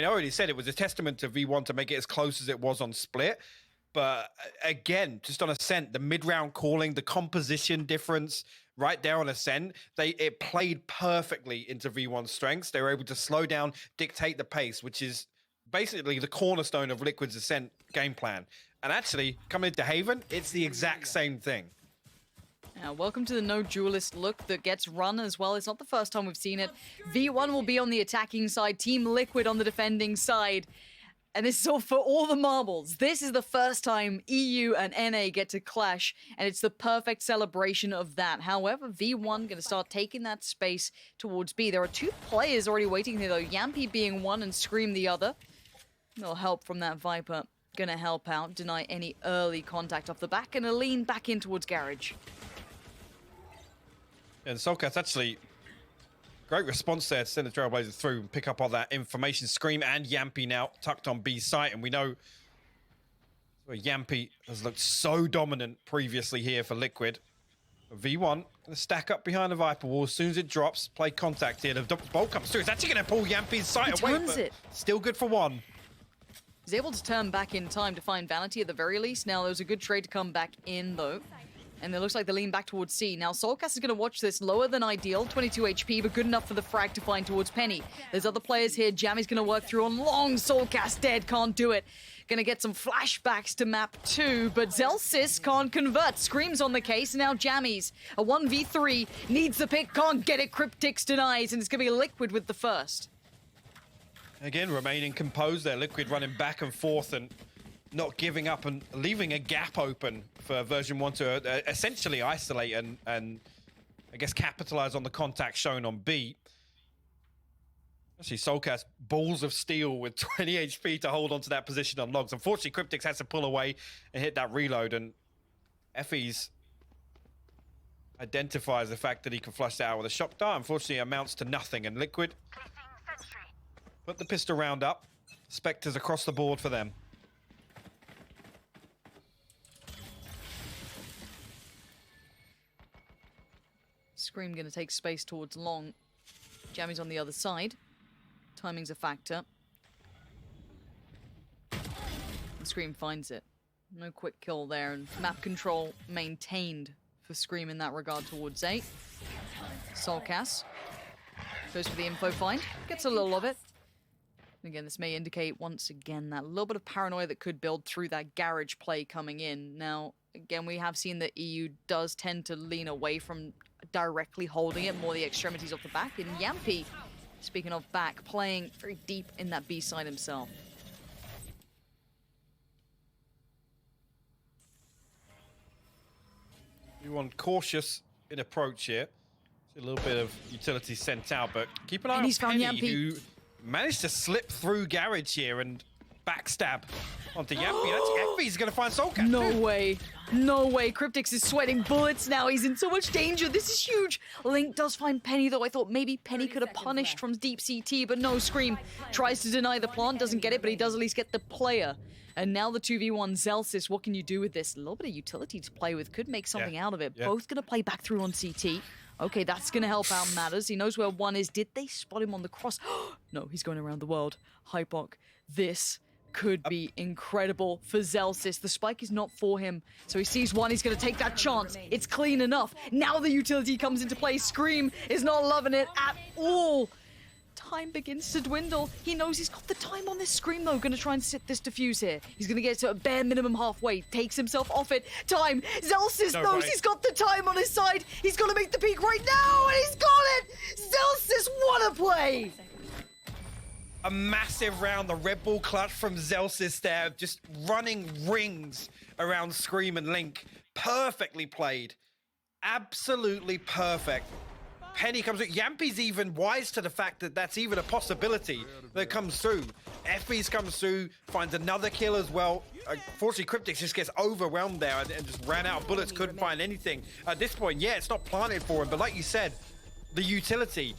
I already said it was a testament to V1 to make it as close as it was on split. But again, just on Ascent, the mid-round calling, the composition difference right there on Ascent, it played perfectly into V1's strengths. They were able to slow down, dictate the pace, which is basically the cornerstone of Liquid's Ascent game plan. And actually, coming into Haven, it's the exact same thing. Welcome to the no duelist look that gets run as well. It's not the first time we've seen it. V1 will be on the attacking side, Team Liquid on the defending side. And this is all for all the marbles. This is the first time EU and NA get to clash, and it's the perfect celebration of that. However, V1 going to start taking that space towards B. There are two players already waiting here, though. Yampy being one and Scream the other. No help from that Viper. Going to help out, deny any early contact off the back, and a lean back in towards Garage. And Soulcast actually, great response there to send the Trailblazers through and pick up all that information. Scream and Yampy now tucked on B site, and we know where Yampy has looked so dominant previously here for Liquid. V1 going to stack up behind the Viper wall as soon as it drops, play contact here. The bolt comes through. It's actually going to pull Yampy's sight away, but still good for one. He's able to turn back in time to find Vanity at the very least. Now, there was a good trade to come back in, though. And it looks like they lean back towards C. Now, Soulcast is going to watch this. Lower than ideal, 22 HP, but good enough for the frag to find towards Penny. There's other players here. Jammy's going to work through on long. Soulcast dead, can't do it. Going to get some flashbacks to map 2, but Zelsis can't convert. Screams on the case. Now Jammy's a 1v3. Needs the pick, can't get it. Cryptix denies, and it's going to be Liquid with the first. Again, remaining composed there. Liquid running back and forth and not giving up and leaving a gap open for version 1 to essentially isolate and I guess capitalize on the contact shown on B. Actually, Soulcast, balls of steel with 20 HP to hold onto that position on logs. Unfortunately, Cryptix has to pull away and hit that reload, and Effie's identifies the fact that he can flush that out with a shock dart. Unfortunately, it amounts to nothing, and Liquid put the pistol round up. Spectres across the board for them. Scream going to take space towards long. Jammy's on the other side. Timing's a factor. And Scream finds it. No quick kill there, and map control maintained for Scream in that regard towards A. Soulcast goes for the info find, gets a little of it. And again, this may indicate once again that little bit of paranoia that could build through that Garage play coming in. Now, again, we have seen that EU does tend to lean away from directly holding it, more the extremities off the back. And Yampy, speaking of back, playing very deep in that B side himself. You want cautious in approach here. A little bit of utility sent out, but keep an eye on Penny, who managed to slip through Garage here and backstab onto Yampy. Yampy's going to find Soulcast. No way. No way. Cryptix is sweating bullets now. He's in so much danger. This is huge. Link does find Penny, though. I thought maybe Penny could have punished from deep CT, but no. Scream tries to deny the plant, doesn't get it, but he does at least get the player. And now the 2v1 Zelsis. What can you do with this? A little bit of utility to play with. Could make something out of it. Both going to play back through on CT. Okay, that's going to help out Matters. He knows where one is. Did they spot him on the cross? No, he's going around the world. Hypok, this could be incredible for Zelsis. The spike is not for him, so he sees one. He's going to take that chance. It's clean enough. Now the utility comes into play. Scream is not loving it at all. Time begins to dwindle. He knows he's got the time on this. Scream, though, going to try and sit this defuse here. He's going to get to a bare minimum halfway. Takes himself off it. Time. Zelsis knows he's got the time on his side. He's going to make the peak right now, and he's got it! Zelsis, what a play! A massive round, the Red Bull clutch from Zelsis there, just running rings around Scream and Link. Perfectly played. Absolutely perfect. Penny comes through. Yampy's even wise to the fact that that's even a possibility that comes through. Effie's comes through, finds another kill as well. Unfortunately, Cryptix just gets overwhelmed there and just ran out of bullets, couldn't find anything. At this point, yeah, it's not planted for him, but like you said, the utility.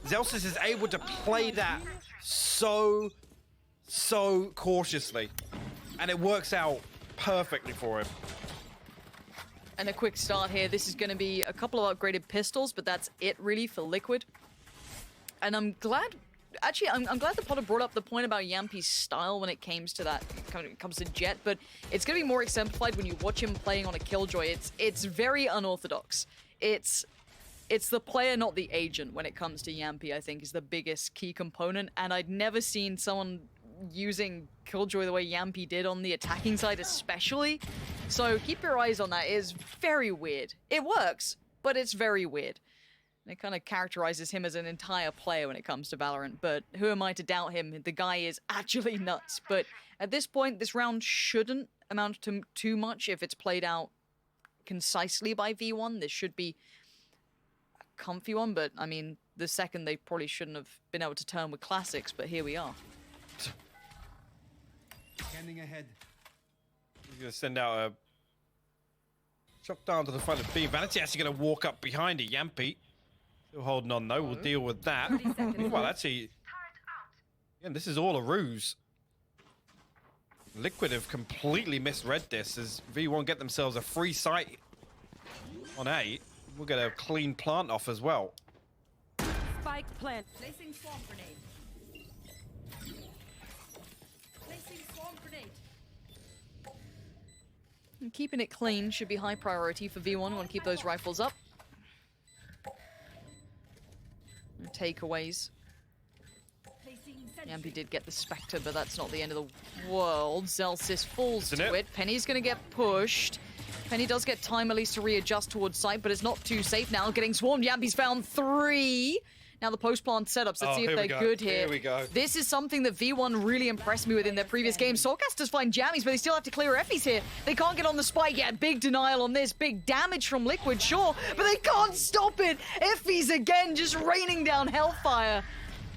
Zelsis is able to play that so cautiously, and it works out perfectly for him. And a quick start here. This is going to be a couple of upgraded pistols, but that's it really for Liquid. And I'm glad actually, I'm glad the Potter brought up the point about Yampi's style when it comes to that, kind of comes to Jet, but it's going to be more exemplified when you watch him playing on a Killjoy. It's very unorthodox. It's the player, not the agent, when it comes to Yampi, I think, is the biggest key component, and I'd never seen someone using Killjoy the way Yampi did on the attacking side especially. So keep your eyes on that. It is very weird. It works, but it's very weird. It kind of characterizes him as an entire player when it comes to Valorant, but who am I to doubt him? The guy is actually nuts. But at this point, this round shouldn't amount to too much if it's played out concisely by V1. This should be a comfy one, but I mean, the second they probably shouldn't have been able to turn with classics, but here we are. Scanning ahead. He's going to send out a shot down to the front of B. Vanity actually going to walk up behind it. Yampi still holding on though. We'll deal with that. Well, actually, again, this is all a ruse. Liquid have completely misread this as V1 get themselves a free site on A. We'll get a clean plant off as well. Spike plant. Placing swarm grenade. Placing swarm grenade. And keeping it clean should be high priority for V1. Want to keep those rifles up. And takeaways. Yampi did get the Spectre, but that's not the end of the world. Zelsis falls to it. Penny's going to get pushed. Penny does get time at least to readjust towards site, but it's not too safe now. Getting swarmed. Yampi's found 3. Now the post-plant setups. Let's see if they're good here. Here we go. This is something that V1 really impressed me with in their previous games. Soulcast does find jammies, but they still have to clear Effie's here. They can't get on the spike yet. Big denial on this. Big damage from Liquid, sure, but they can't stop it. Effie's again just raining down hellfire.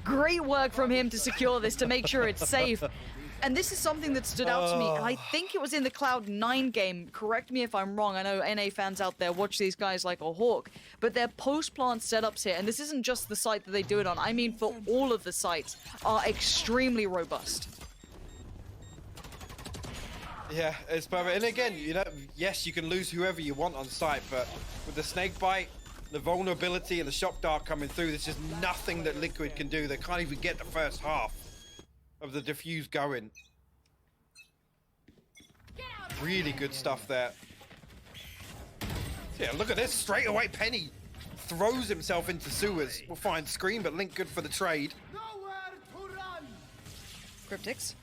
Great work from him to secure this, to make sure it's safe. And this is something that stood out to me, and I think it was in the Cloud9 game. Correct me if I'm wrong. I know NA fans out there watch these guys like a hawk, but their post-plant setups here, and this isn't just the site that they do it on, I mean for all of the sites, are extremely robust. Yeah, it's perfect. And again, you know, yes, you can lose whoever you want on site, but with the snake bite, the vulnerability and the shock dart coming through, there's just nothing that Liquid can do. They can't even get the first half of the defuse going. Really good stuff there. Yeah, look at this. Straight away, Penny throws himself into sewers. We'll find Scream, but Link good for the trade. Nowhere to run. Cryptix.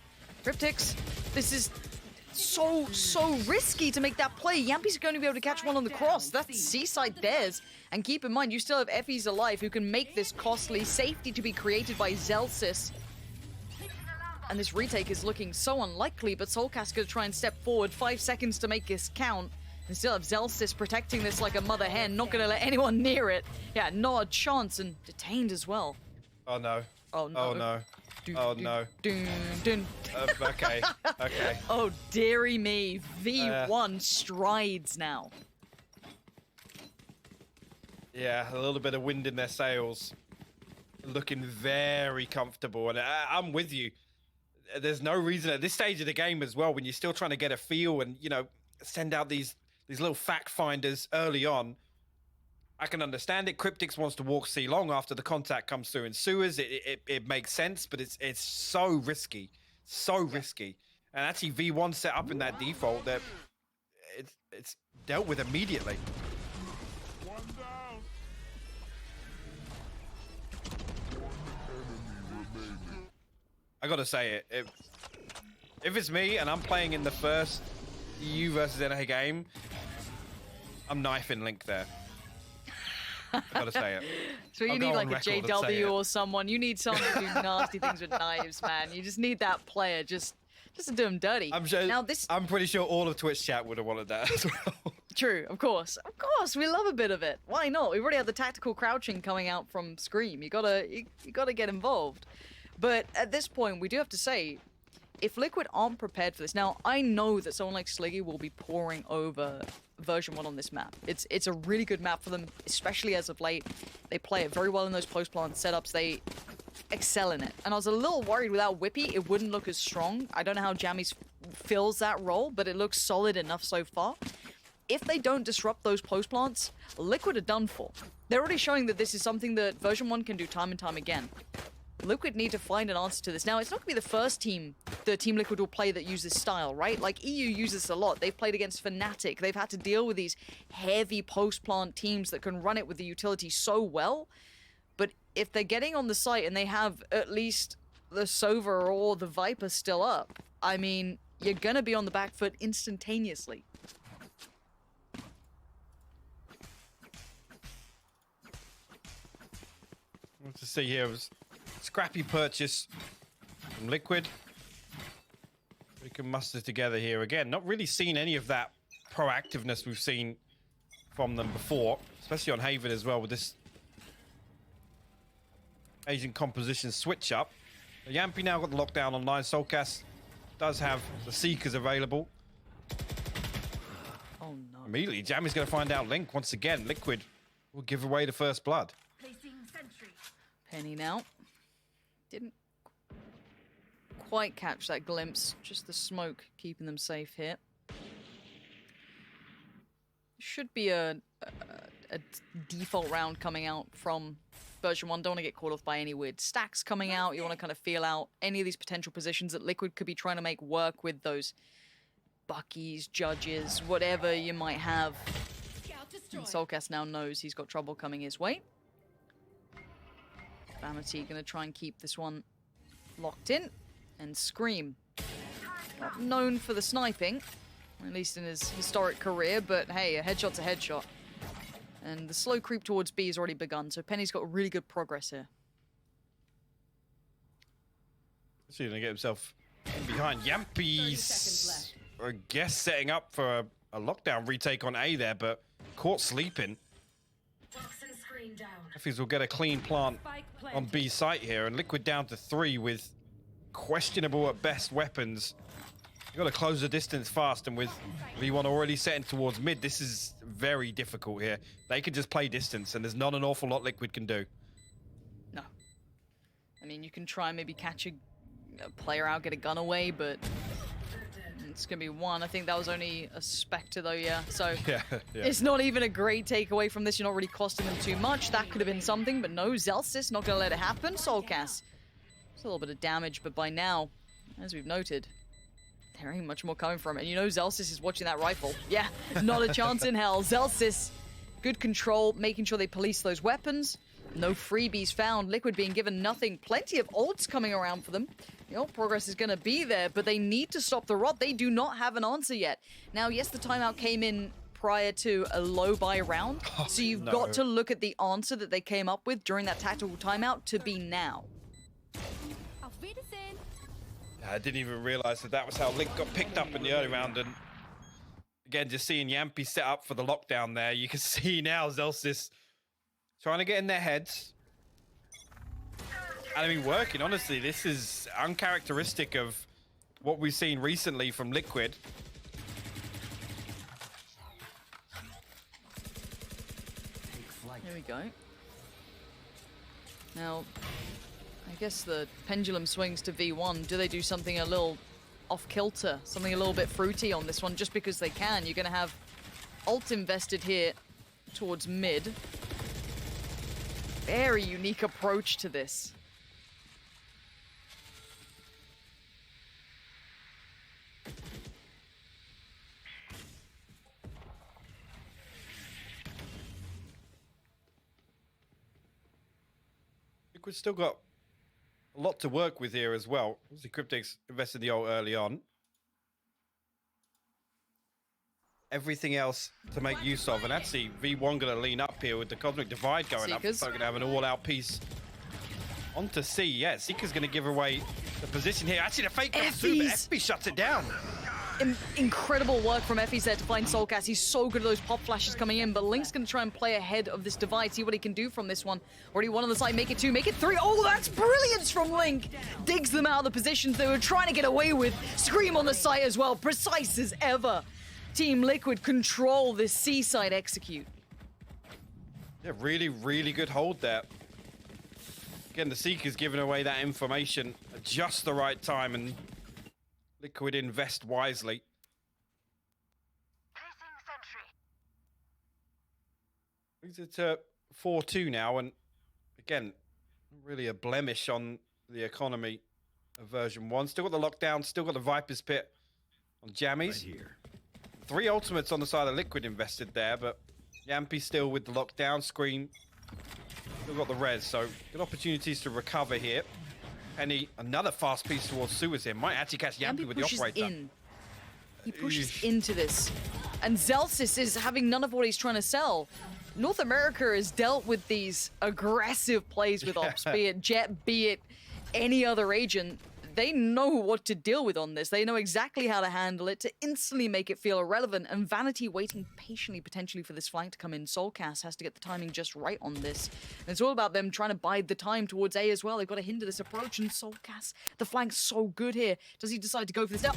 This is so risky to make that play. Yampi's going to be able to catch one on the cross. That's Seaside theirs. And keep in mind, you still have Effie's alive, who can make this costly. Safety to be created by Zelsis. And this retake is looking so unlikely, but Soulcast going to try and step forward. 5 seconds to make this count. And still have Zelsis protecting this like a mother hen. Not going to let anyone near it. Yeah, not a chance, and detained as well. Oh no. Oh no. Oh no. Oh no. Dun. Okay. Okay. Oh, dearie me. V1 strides now. Yeah, a little bit of wind in their sails. Looking very comfortable, and I'm with you. There's no reason at this stage of the game as well, when you're still trying to get a feel and, you know, send out these little fact finders early on. I can understand it. Cryptix wants to walk C long after the contact comes through in sewers. It makes sense, but it's so risky. So risky. And actually V1 set up in that default that it's dealt with immediately. I gotta say it. If it's me and I'm playing in the first EU versus NA game, I'm knifing Link there. I gotta say it. So you need like a JW or someone. You need someone to do nasty things with knives, man. You just need that player just to do them dirty. I'm sure. Now I'm pretty sure all of Twitch chat would have wanted that as well. True, of course. Of course, we love a bit of it. Why not? We've already had the tactical crouching coming out from Scream. You gotta get involved. But at this point, we do have to say, if Liquid aren't prepared for this, now I know that someone like Sliggy will be pouring over version 1 on this map. It's a really good map for them, especially as of late. They play it very well in those post-plant setups. They excel in it. And I was a little worried without Whippy, it wouldn't look as strong. I don't know how Jammies fills that role, but it looks solid enough so far. If they don't disrupt those post-plants, Liquid are done for. They're already showing that this is something that version 1 can do time and time again. Liquid need to find an answer to this. Now, it's not going to be the first team the Team Liquid will play that uses style, right? Like, EU uses this a lot. They've played against Fnatic. They've had to deal with these heavy post-plant teams that can run it with the utility so well. But if they're getting on the site and they have at least the Sova or the Viper still up, I mean, you're going to be on the back foot instantaneously. What to see here was scrappy purchase from Liquid. We can muster together here again. Not really seen any of that proactiveness we've seen from them before, especially on Haven as well with this Asian composition switch up. Yampi now got the lockdown online. Solcas does have the Seekers available. Oh no. Immediately, Jammy's going to find out Link once again. Liquid will give away the first blood. Placing sentry. Penny now. Didn't quite catch that glimpse. Just the smoke keeping them safe here. Should be a default round coming out from version 1. Don't want to get caught off by any weird stacks coming out. You want to kind of feel out any of these potential positions that Liquid could be trying to make work with those Buckies, Judges, whatever you might have. And Solcas now knows he's got trouble coming his way. Vanity going to try and keep this one locked in. And Scream, not known for the sniping, at least in his historic career, but hey, a headshot's a headshot. And the slow creep towards B has already begun, so Penny's got really good progress here. He's going to get himself in behind. Yampi's, I guess, setting up for a lockdown retake on A there, but caught sleeping. Effies will get a clean plant on B site here, and Liquid down to 3 with questionable at best weapons. You've got to close the distance fast, and with V1 already setting towards mid, this is very difficult here. They can just play distance, and there's not an awful lot Liquid can do. No. I mean, you can try and maybe catch a player out, get a gun away, but it's going to be one. I think that was only a Spectre, though, yeah. So Yeah. it's not even a great takeaway from this. You're not really costing them too much. That could have been something, but no, Zellsis not going to let it happen. Solcas. It's a little bit of damage, but by now, as we've noted, there ain't much more coming from it. And you know Zellsis is watching that rifle. Yeah, not a chance in hell. Zellsis, good control, making sure they police those weapons. No freebies found. Liquid being given nothing. Plenty of ults coming around for them. The ult progress is going to be there, but they need to stop the rot. They do not have an answer yet. Now, yes, the timeout came in prior to a low buy round, so you've got to look at the answer that they came up with during that tactical timeout to be now. I didn't even realize that was how Link got picked up in the early round. And again, just seeing Yampi set up for the lockdown there, you can see now Zellsis trying to get in their heads. And I mean, working, honestly, this is uncharacteristic of what we've seen recently from Liquid. Here we go. Now, I guess the pendulum swings to V1. Do they do something a little off-kilter? Something a little bit fruity on this one just because they can? You're going to have ult invested here towards mid. Very unique approach to this. Liquid's still got a lot to work with here as well. Obviously, Cryptic's invested the ult early on. Everything else to make use of, and actually V1 going to lean up here with the Cosmic Divide going up. So going to have an all-out piece onto C. Yeah, Seeker's going to give away the position here. Actually, the fake comes through, but FB shuts it down. Incredible work from Effie's there to find Solcas. He's so good at those pop flashes coming in, but Link's going to try and play ahead of this divide, see what he can do from this one. Already one on the side, make it 2, make it 3. Oh, that's brilliance from Link. Digs them out of the positions they were trying to get away with. Scream on the site as well, precise as ever. Team Liquid control this C-side execute. Yeah, really, really good hold there. Again, the Seeker's giving away that information at just the right time, and Liquid invest wisely. Brings it to 4-2 now, and again, really a blemish on the economy of version 1. Still got the lockdown, still got the Viper's Pit on Jammies. Right here. 3 ultimates on the side of Liquid invested there, but Yampy still with the lockdown. Scream still got the res, so good opportunities to recover here. Penny, another fast piece towards Suez here. Might actually catch Yampy with the pushes operator. in. He pushes Eesh. into this. And Zelsis is having none of what he's trying to sell. North America has dealt with these aggressive plays with ops, be it Jet, be it any other agent. They know what to deal with on this. They know exactly how to handle it to instantly make it feel irrelevant. And Vanity waiting patiently, potentially, for this flank to come in. Soulcast has to get the timing just right on this. And it's all about them trying to bide the time towards A as well. They've got to hinder this approach. And Soulcast, the flank's so good here. Does he decide to go for this now?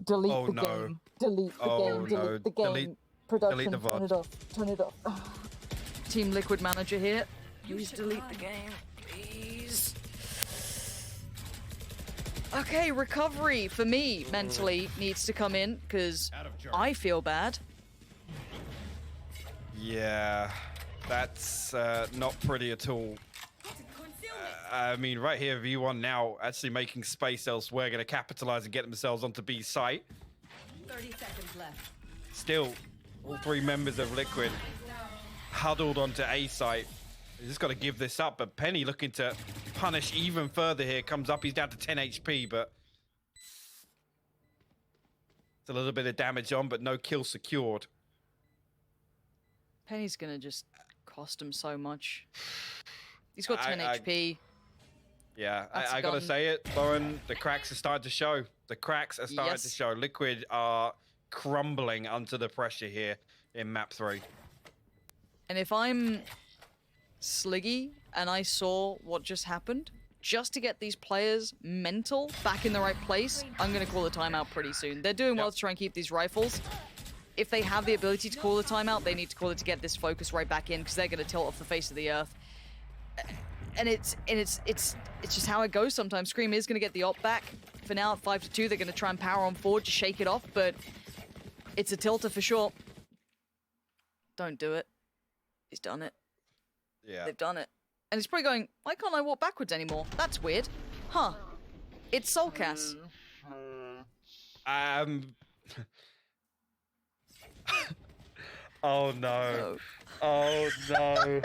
Delete Oh, the no. game. Delete the Oh, game. no. Delete the game. Delete Production, the turn VOD. it off. Turn it off. Team Liquid manager here. Please delete the game. Please. Okay, recovery for me mentally needs to come in because I feel bad. Yeah, that's not pretty at all. I mean, right here, V1 now actually making space elsewhere, going to capitalize and get themselves onto B site. 30 seconds left. Still, all 3 members of Liquid huddled onto A site. He's just got to give this up, but Penny looking to punish even further here. Comes up, he's down to 10 HP, but it's a little bit of damage on, but no kill secured. Penny's gonna just cost him so much. He's got 10 I- HP. Yeah, That's I gotta gone. say it, Lauren, the cracks are starting to show. The cracks are starting to Yes. show. Liquid are crumbling under the pressure here in map 3. And if I'm Sliggy and I saw what just happened, just to get these players mental back in the right place, I'm going to call the timeout pretty soon. They're doing well Yep. to try and keep these rifles. If they have the ability to call the timeout, they need to call it to get this focus right back in because they're going to tilt off the face of the earth. And it's just how it goes sometimes. Scream is going to get the op back. For now, at 5-2, they're going to try and power on forward to shake it off, but it's a tilter for sure. Don't do it. He's done it. Yeah. They've done it. And he's probably going, why can't I walk backwards anymore? That's weird. Huh. It's Soulcast. Oh no. Oh no.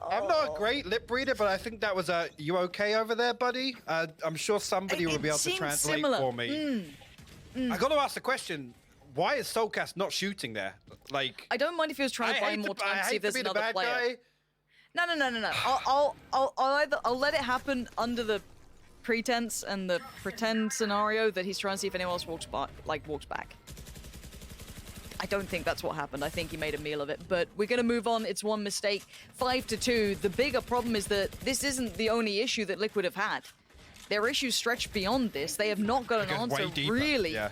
I'm not a great lip reader, but I think that was a you okay over there, buddy? I'm sure somebody will be able to seemed translate similar. for me. I gotta ask the question, why is Soulcast not shooting there? Like, I don't mind if he was trying to buy more time to see if there's another player. No. I'll let it happen under the pretense and the pretend scenario that he's trying to see if anyone else walks back. I don't think that's what happened. I think he made a meal of it. But we're going to move on. It's one mistake. 5-2. The bigger problem is that this isn't the only issue that Liquid have had. Their issues stretch beyond this. They have not got an It goes way answer, deeper. really, Yeah.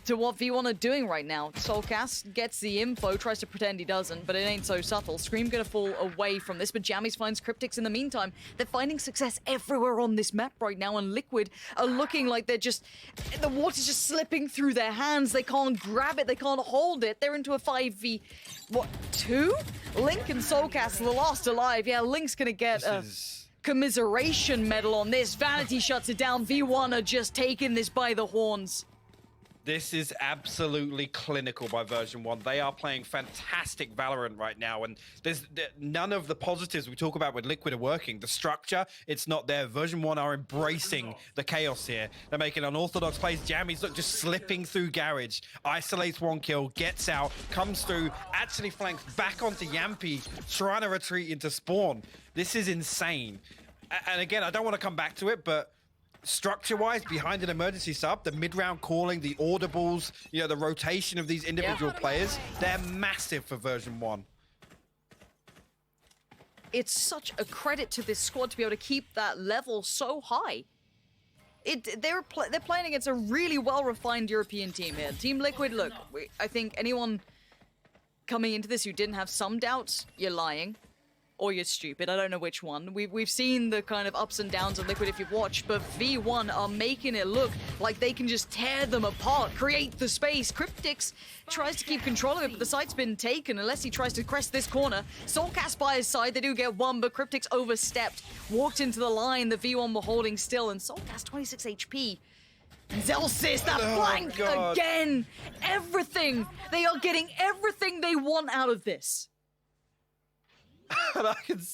to what V1 are doing right now. Soulcast gets the info, tries to pretend he doesn't, but it ain't so subtle. Scream gonna fall away from this, but Jammies finds Cryptics in the meantime. They're finding success everywhere on this map right now, and Liquid are looking like they're just... The water's just slipping through their hands. They can't grab it, they can't hold it. They're into a 5v... What, 2? Link and Soulcast, the last alive. Yeah, Link's gonna get This a... is commiseration medal on this. Vanity shuts it down. V1 are just taking this by the horns. This is absolutely clinical by version 1. They are playing fantastic Valorant right now, and none of the positives we talk about with Liquid are working. The structure, it's not there. Version 1 are embracing the chaos here. They're making unorthodox plays. Jammies, look, just slipping through Garage. Isolates 1 kill, gets out, comes through, actually flanks back onto Yampy, trying to retreat into spawn. This is insane. And again, I don't want to come back to it, but structure-wise, behind an emergency sub, the mid-round calling, the audibles, you know, the rotation of these individual players, they're massive for version 1. It's such a credit to this squad to be able to keep that level so high. They're playing against a really well-refined European team here. Team Liquid, look, I think anyone coming into this who didn't have some doubts, you're lying. Or you're stupid, I don't know which one. We've seen the kind of ups and downs of Liquid if you've watched, but V1 are making it look like they can just tear them apart, create the space. Cryptix tries to keep control of it, but the site's been taken unless he tries to crest this corner. Soulcast by his side, they do get one, but Cryptix overstepped, walked into the line, the V1 were holding still, and Soulcast 26 HP. Zelsis, that flank again! Everything! They are getting everything they want out of this. And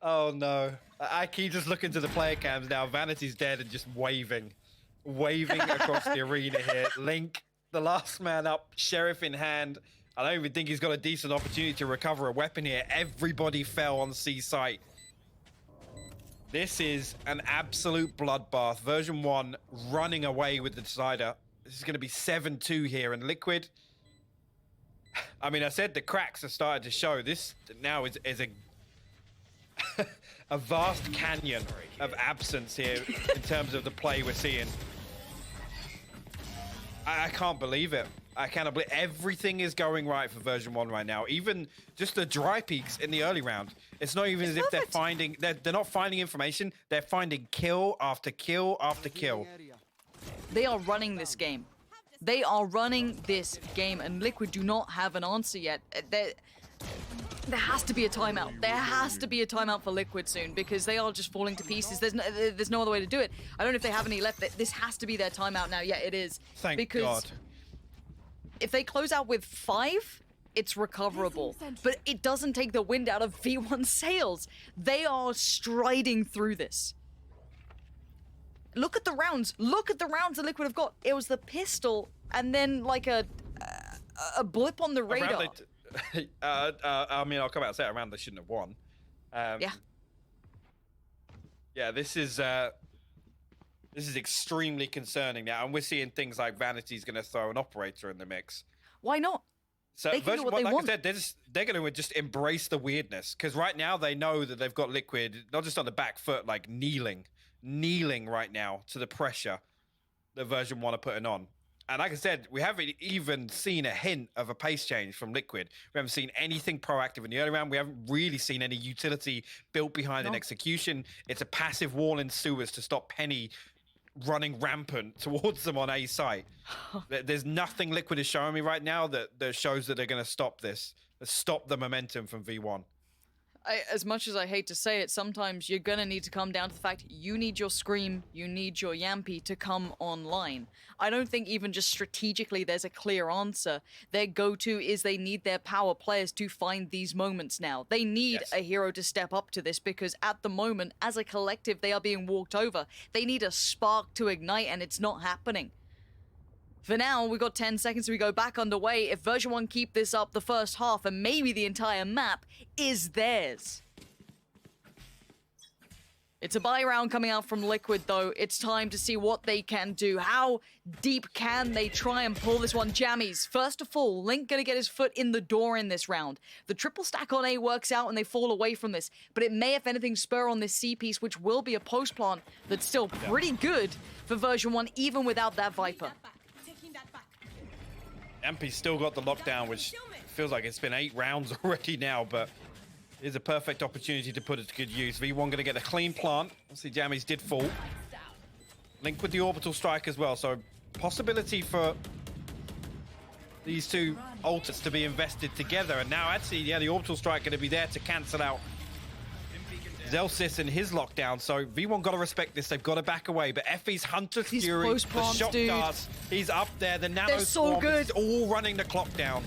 oh no. I keep just looking to the player cams now. Vanity's dead and just waving across the arena here. Link, the last man up, Sheriff in hand. I don't even think he's got a decent opportunity to recover a weapon here. Everybody fell on C site. This is an absolute bloodbath. Version 1 running away with the decider. This is going to be 7-2 here, and Liquid, I mean, I said the cracks are starting to show. This now is a a vast canyon of absence here in terms of the play we're seeing. I can't believe it. I cannot believe everything is going right for version 1 right now. Even just the dry peaks in the early round. It's not even as if they're finding, they're not finding information. They're finding kill after kill after kill. They are running this game. They are running this game, and Liquid do not have an answer yet. There has to be a timeout. There has to be a timeout for Liquid soon, because they are just falling to pieces. There's no other way to do it. I don't know if they have any left. This has to be their timeout now. Yeah, it is. Thank God. If they close out with 5, it's recoverable. But it doesn't take the wind out of V1 sails. They are striding through this. Look at the rounds. Look at the rounds that Liquid have got. It was the pistol and then like a blip on the radar. I mean, I'll come out and say it, around they shouldn't have won. Yeah. Yeah, this is extremely concerning now, and we're seeing things like Vanity's going to throw an operator in the mix. Why not? So they can do what they want. I said, they're going to just embrace the weirdness, because right now they know that they've got Liquid not just on the back foot, like kneeling right now to the pressure that version 1 are putting on. And like I said, we haven't even seen a hint of a pace change from Liquid. We haven't seen anything proactive in the early round. We haven't really seen any utility built behind an execution. It's a passive wall in sewers to stop Penny running rampant towards them on A site. There's nothing Liquid is showing me right now that shows that they're going to stop this, stop the momentum from V1. As much as I hate to say it, sometimes you're gonna need to come down to the fact you need your Scream, you need your Yampy to come online. I don't think even just strategically there's a clear answer. Their go-to is they need their power players to find these moments now. They need a hero to step up to this, because at the moment, as a collective, they are being walked over. They need a spark to ignite, and it's not happening. For now, we've got 10 seconds so we go back underway. If version 1 keep this up, the first half and maybe the entire map is theirs. It's a buy round coming out from Liquid, though. It's time to see what they can do. How deep can they try and pull this one? Jammies, first of all, Link gonna get his foot in the door in this round. The triple stack on A works out and they fall away from this, but it may, if anything, spur on this C piece, which will be a post plant that's still pretty good for version 1, even without that Viper. MP's still got the lockdown, which feels like it's been 8 rounds already now, but it's a perfect opportunity to put it to good use. V1 going to get a clean plant. Obviously, Jammies did fall. Link with the orbital strike as well, so possibility for these two ultimates to be invested together. And now, actually, yeah, the orbital strike going to be there to cancel out Zelsis and his lockdown, so V1 got to respect this. They've got to back away. But Effie's Hunter's Fury, the shot darts, he's up there. The nano so good. All running the clock down.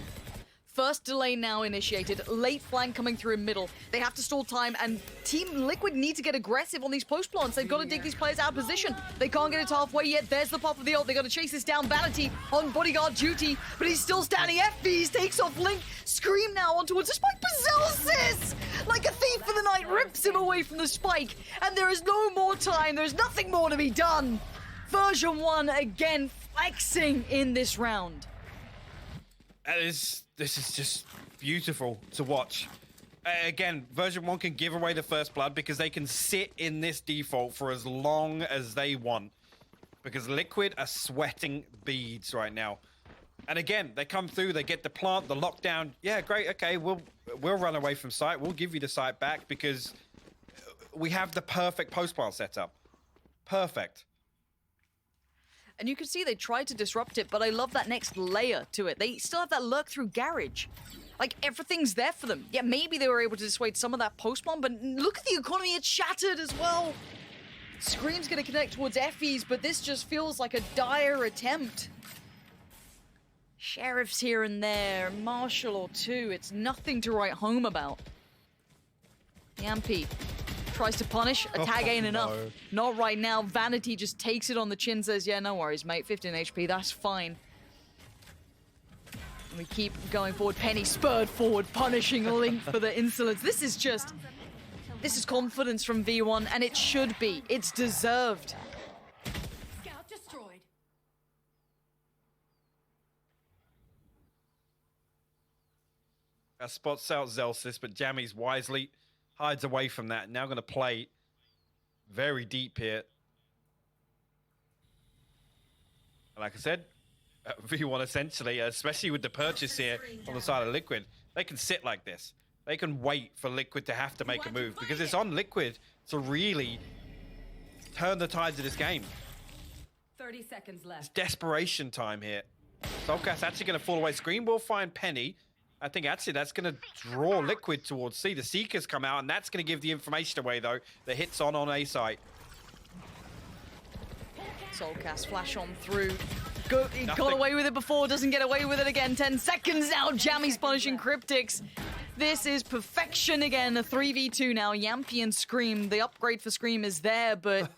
First delay now initiated. Late flank coming through in middle. They have to stall time, and Team Liquid need to get aggressive on these post plants. They've got to dig these players out of position. They can't get it halfway yet. There's the pop of the ult. They got to chase this down. Vanity on bodyguard duty, but he's still standing. FBs takes off Link. Scream now on towards the spike. Zelsis, like a thief in the night, rips him away from the spike, and there is no more time. There's nothing more to be done. Version 1 again flexing in this round. This is just beautiful to watch. Again, version 1 can give away the first blood because they can sit in this default for as long as they want. Because Liquid are sweating beads right now. And again, they come through, they get the plant, the lockdown. Yeah, great, okay, we'll run away from site. We'll give you the site back because we have the perfect post plant setup. Perfect. And you can see they tried to disrupt it, but I love that next layer to it. They still have that lurk through garage. Like, everything's there for them. Yeah, maybe they were able to dissuade some of that post-bomb, but look at the economy, it's shattered as well. Scream's gonna connect towards Effie's, but this just feels like a dire attempt. Sheriffs here and there, Marshall or two, it's nothing to write home about. Yampy tries to punish, a tag ain't enough. Not right now, Vanity just takes it on the chin, says, yeah, no worries, mate, 15 HP, that's fine. And we keep going forward, Penny spurred forward, punishing Link for the insolence. This is confidence from V1, and it should be, it's deserved. Scout destroyed. Spots out Zelsis, but Jammies wisely hides away from that. Now going to play very deep here. Like I said, V1 essentially, especially with the purchase here on the side of Liquid, they can sit like this. They can wait for Liquid to have to make a move because it's on Liquid to really turn the tides of this game. 30 seconds left. It's desperation time here. Soulcast actually going to fall away. Scream will find Penny. I think actually that's going to draw Liquid towards C. The Seekers come out, and that's going to give the information away, though. The hit's on A site. Soulcast flash on through. He got away with it before, doesn't get away with it again. 10 seconds now, Jammy's punishing Cryptics. This is perfection again, a 3v2 now. Yampy and Scream, the upgrade for Scream is there, but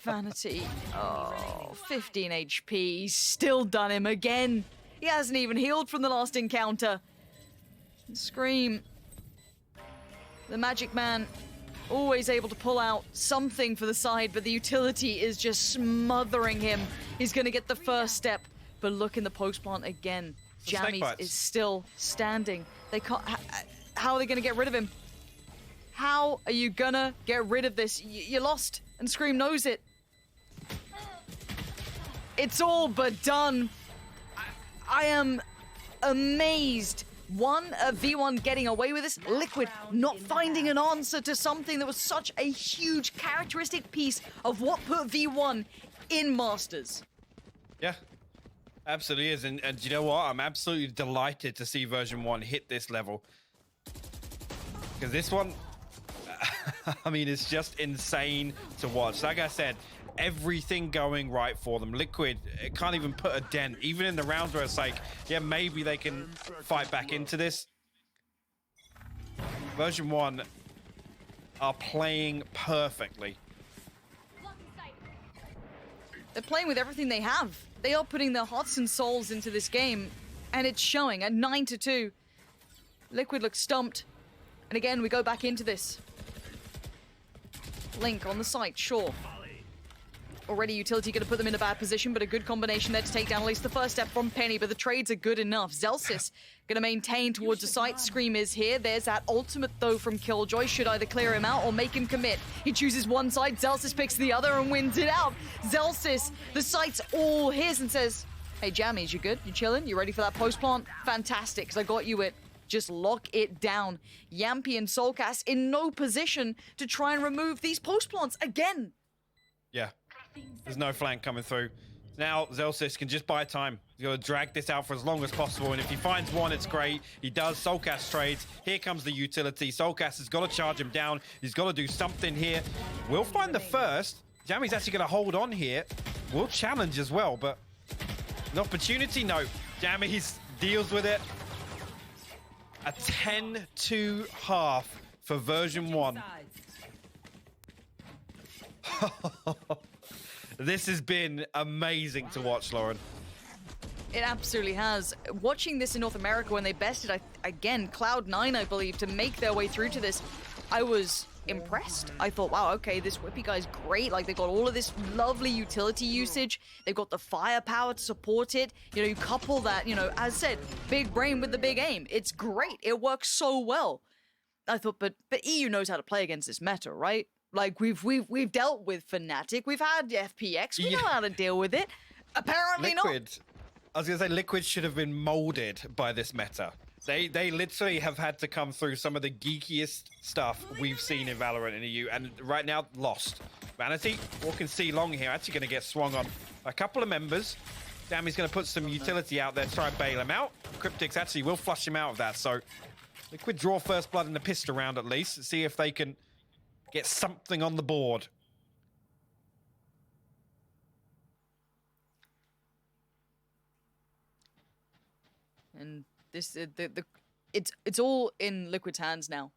Vanity, oh, 15 HP. He's still done him again. He hasn't even healed from the last encounter. Scream, the Magic Man, always able to pull out something for the side, but the utility is just smothering him. He's going to get the first step, but look in the post plant again. Jammies is still standing. They can't. How are they going to get rid of him? How are you going to get rid of this? You lost, and Scream knows it. It's all but done. I am amazed. V1 getting away with this. Liquid not finding an answer to something that was such a huge characteristic piece of what put V1 in Masters. Yeah, absolutely is. And you know what? I'm absolutely delighted to see version 1 hit this level. Because this one, I mean, it's just insane to watch. Like I said, everything going right for them. Liquid, it can't even put a dent. Even in the rounds where it's like, yeah, maybe they can fight back into this. Version 1 are playing perfectly. They're playing with everything they have. They are putting their hearts and souls into this game, and it's showing at 9-2. Liquid looks stumped. And again, we go back into this. Link on the site, sure. Already utility going to put them in a bad position, but a good combination there to take down at least the first step from Penny, but the trades are good enough. Zelsis going to maintain towards the site. Scream is here. There's that ultimate, though, from Killjoy. Should either clear him out or make him commit. He chooses one side, Zelsis picks the other and wins it out. Zelsis, the site's all his and says, hey, Jammies, you good? You chilling? You ready for that post plant? Fantastic, because I got you it. Just lock it down. Yampy and Soulcast in no position to try and remove these post plants again. Yeah. There's no flank coming through. Now Zelsis can just buy time. He's got to drag this out for as long as possible, and if he finds one, it's great. He does. Soulcast trades. Here comes the utility. Soulcast has got to charge him down. He's got to do something here. We'll find the first. Jammy's actually going to hold on here. We'll challenge as well, but an opportunity? No. Jammy's deals with it. A 10-2 half for version 1. This has been amazing to watch, Lauren. It absolutely has. Watching this in North America when they bested, again, Cloud9, I believe, to make their way through to this, I was impressed. I thought, wow, okay, this Whippy guy's great. Like, they got all of this lovely utility usage. They've got the firepower to support it. You know, you couple that, you know, as said, big brain with the big aim. It's great. It works so well. I thought, but EU knows how to play against this meta, right? Like, we've dealt with Fnatic, we've had FPX, we know how to deal with it. Apparently Liquid, I was going to say, Liquid should have been molded by this meta. They literally have had to come through some of the geekiest stuff we've seen in Valorant in EU, and right now lost. Vanity walking C long here, actually going to get swung on a couple of members. Dammy's going to put some utility out there to try and bail him out. Cryptics actually will flush him out of that, so Liquid draw first blood in the pistol round at least. See if they can get something on the board. And this it's all in Liquid's hands now.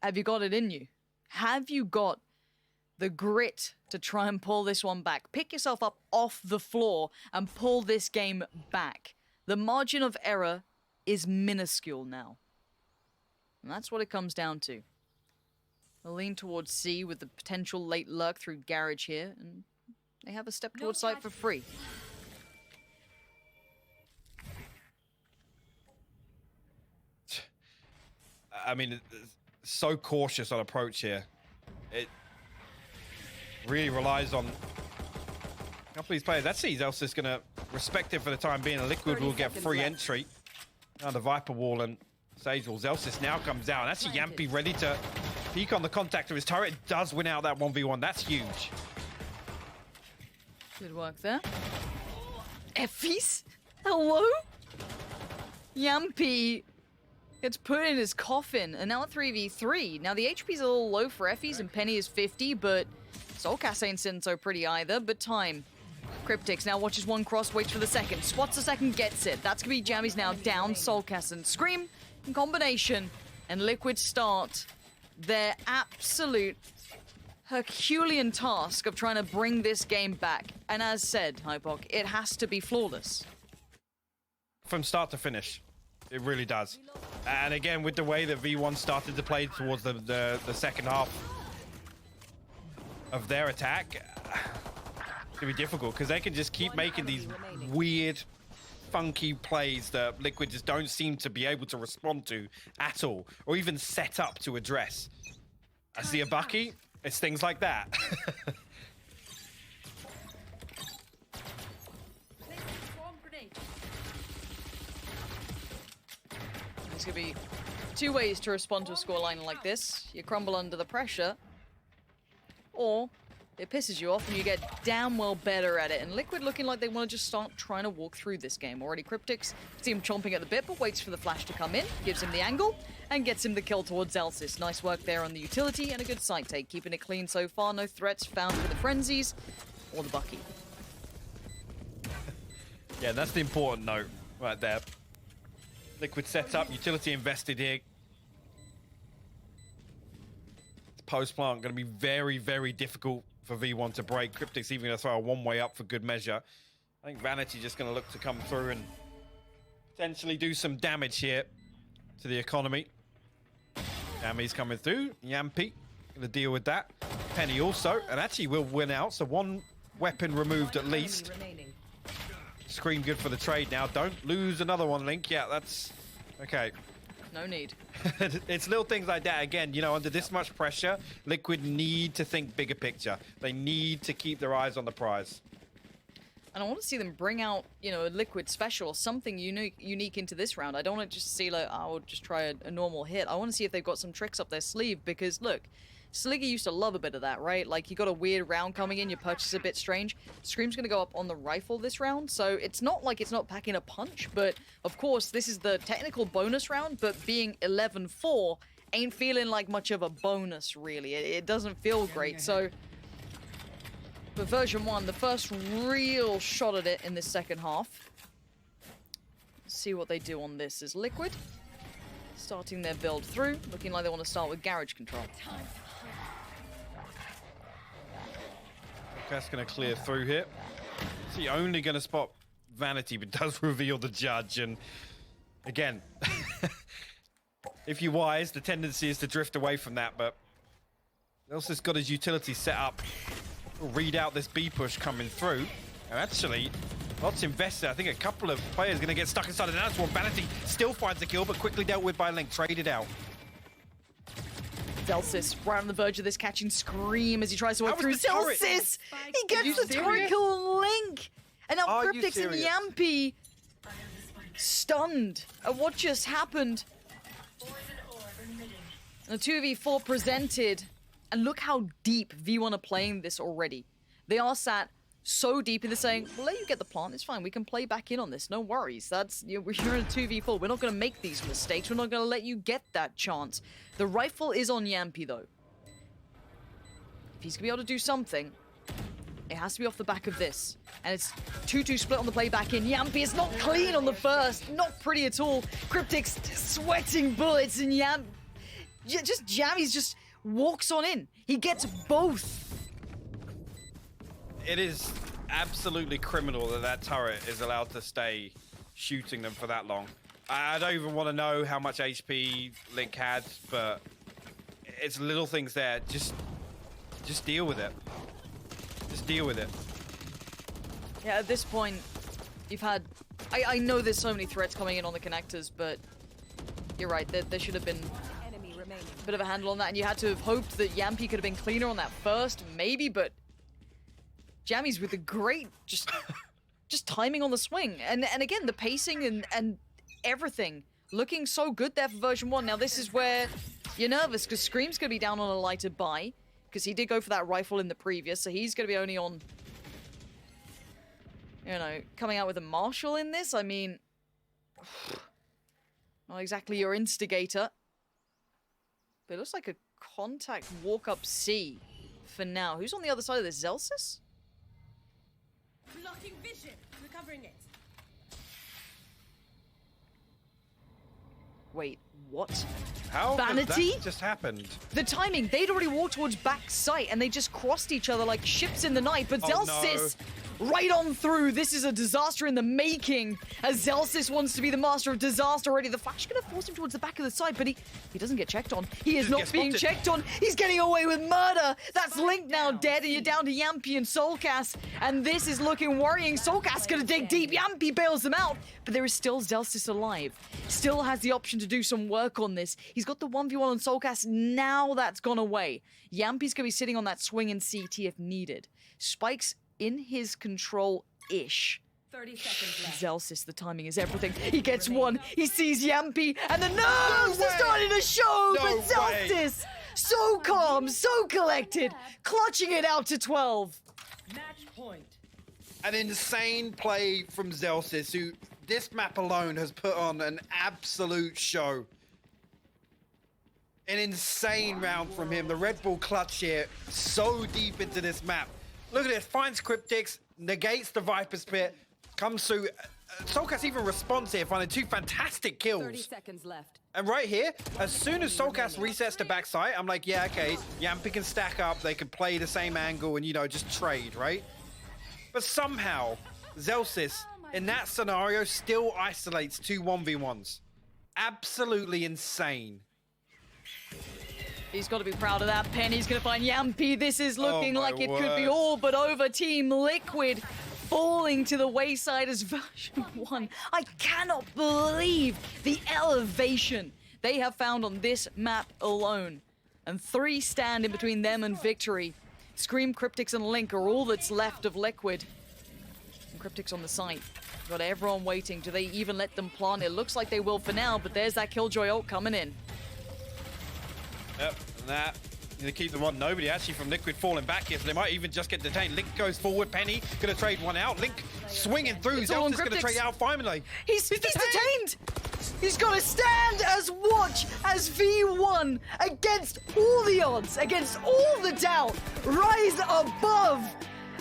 Have you got it in you? Have you got the grit to try and pull this one back? Pick yourself up off the floor and pull this game back. The margin of error is minuscule now. And that's what it comes down to. They'll lean towards C with the potential late lurk through Garage here, and they have a step towards site for free. I mean, so cautious on approach here. It really relies on a couple of these players. That's Zelsis going to respect it for the time being. Liquid will get free entry. Now the Viper wall and Sage wall. Zelsis now comes out. That's Yampi ready to peek on the contact of his turret. It does win out that 1v1. That's huge. Good work there. Effie's? Hello? Yampi gets put in his coffin, and now a 3v3. Now the HP's a little low for Effie's, and Penny is 50, but Soulcast ain't sitting so pretty either. But time. Cryptics now watches one cross, waits for the second. Spots the second, gets it. That's gonna be Jammies now down. Soulcast and Scream in combination, and Liquid start their absolute Herculean task of trying to bring this game back. And as said, Hypok, it has to be flawless. From start to finish. It really does. And again, with the way that V1 started to play towards the second half of their attack, it's gonna be difficult because they can just keep making these weird, funky plays that Liquid just don't seem to be able to respond to at all, or even set up to address. I see a Bucky, it's things like that. There's gonna be two ways to respond to a scoreline like this. You crumble under the pressure, or it pisses you off and you get damn well better at it. And Liquid looking like they want to just start trying to walk through this game. Already Cryptics see him chomping at the bit, but waits for the flash to come in, gives him the angle, and gets him the kill towards Zelsis. Nice work there on the utility and a good side take, keeping it clean so far. No threats found for the Frenzies or the Bucky. Yeah, that's the important note right there. Liquid setup, utility invested here. Post plant going to be very, very difficult for V1 to break. Cryptic's even going to throw a one-way up for good measure. I think Vanity just going to look to come through and potentially do some damage here to the economy. Dammy's coming through. Yampi going to deal with that. Penny also, and actually will win out. So one weapon removed at least. Scream good for the trade now. Don't lose another one, Link. Yeah, that's okay. No need. It's little things like that. Again, you know, under this much pressure, Liquid need to think bigger picture. They need to keep their eyes on the prize. And I want to see them bring out, you know, a Liquid special or something unique into this round. I don't want to just see like, oh, we'll just try a normal hit. I want to see if they've got some tricks up their sleeve because, look, Sliggy used to love a bit of that, right? Like, you got a weird round coming in, your purchase is a bit strange. Scream's gonna go up on the rifle this round, so it's not like it's not packing a punch, but of course, this is the technical bonus round, but being 11-4 ain't feeling like much of a bonus, really. It doesn't feel great, so for version 1, the first real shot at it in this second half. Let's see what they do on this is Liquid. Starting their build through, looking like they want to start with garage control. That's going to clear through here. Is he only going to spot Vanity, but does reveal the judge. And again, if you're wise, the tendency is to drift away from that, but Elsie's got his utility set up. Read out this B push coming through. And actually, lots invested. I think a couple of players going to get stuck inside the dance one. Vanity still finds the kill, but quickly dealt with by Link. Traded out. Zelsis right on the verge of this, catching Scream as he tries to work through. Turret? Zelsis! He gets the turret kill on Link! And now Cryptics and Yampi stunned at what just happened. The 2v4 presented, and look how deep V1 are playing this already. They are sat so deep in the saying, we'll let you get the plant, it's fine, we can play back in on this, no worries. That's, you're in a 2v4, we're not going to make these mistakes, we're not going to let you get that chance. The rifle is on Yampy though. If he's going to be able to do something, it has to be off the back of this. And it's 2-2 split on the play back in. Yampy is not clean on the first, not pretty at all. Cryptic's sweating bullets, and Jammy's just walks on in. He gets both. It is absolutely criminal that that turret is allowed to stay shooting them for that long. I don't even want to know how much HP Link had, but it's little things there. Just deal with it. Just deal with it. Yeah, at this point, you've had... I know there's so many threats coming in on the connectors, but you're right, there should have been a bit of a handle on that, and you had to have hoped that Yampy could have been cleaner on that first, maybe, but Jammy's with a great just timing on the swing, and again the pacing and everything looking so good there for version 1. Now this is where you're nervous because Scream's gonna be down on a lighter buy because he did go for that rifle in the previous, so he's gonna be only on, you know, coming out with a Marshall in this. I mean, not exactly your instigator, but it looks like a contact walk up C for now. Who's on the other side of this? Zelsis? Blocking vision. Recovering it. Wait, what? How Vanity? did that just happened? The timing, they'd already walked towards back sight and they just crossed each other like ships in the night, but Oh, Zelsis right on through. This is a disaster in the making as Zelsis wants to be the master of disaster already. The flash gonna force him towards the back of the side, but he doesn't get checked on. He is Just not gets being spotted. checked on. He's getting away with murder. That's Link now dead, and you're down to Yampy and Soulcast, and this is looking worrying. Soulcast gonna dig deep. Yampy bails them out, but there is still Zelsis alive. Still has the option to do some work on this. He's got the 1v1 on Soulcast. Now that's gone away. Yampy's gonna be sitting on that swing in CT if needed. Spike's in his control-ish. 30 seconds left. Zelsis, the timing is everything. He gets one, he sees Yampy, and the nerves No are way! starting to show, No but Zelsis, so calm, so collected, clutching it out to 12. Match point. An insane play from Zelsis, who this map alone has put on an absolute show. An insane round from him. The Red Bull clutch here, so deep into this map. Look at this, finds Cryptics, negates the Viper Spit, comes through. Soulcast even responds here, finding 2 fantastic 30 kills. seconds left. And right here, as soon as Soulcast resets to backside, I'm like, yeah, okay, Yampy can stack up, they can play the same angle and, you know, just trade, right? But somehow, Zelsis, in that scenario, still isolates 2 1v1s. Absolutely insane. He's got to be proud of that. Penny's going to find Yampy. This is looking my like it could be word. all but over. Team Liquid falling to the wayside as version 1. I cannot believe the elevation they have found on this map alone. And 3 stand in between them and victory. Scream, Cryptics, and Link are all that's left of Liquid. And Cryptics on the site. Got everyone waiting. Do they even let them plant? It looks like they will for now, but there's that Killjoy ult coming in. Yep, and that. Gonna keep them on. Nobody actually from Liquid falling back here, so they might even just get detained. Link goes forward. Penny gonna trade one out. Link swinging through. It's all on Zelsis gonna Cryptics. trade out finally. He's detained! He's got to stand as watch as V1 against all the odds, against all the doubt, rise above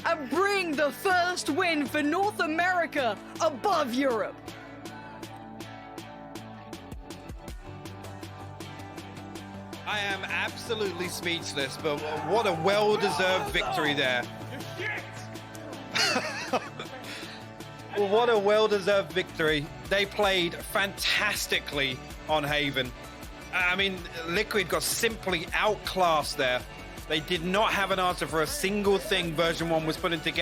and bring the first win for North America above Europe. I am absolutely speechless, but what a well-deserved victory there. Well, what a well-deserved victory. They played fantastically on Haven. I mean, Liquid got simply outclassed there. They did not have an answer for a single thing version 1 was putting together.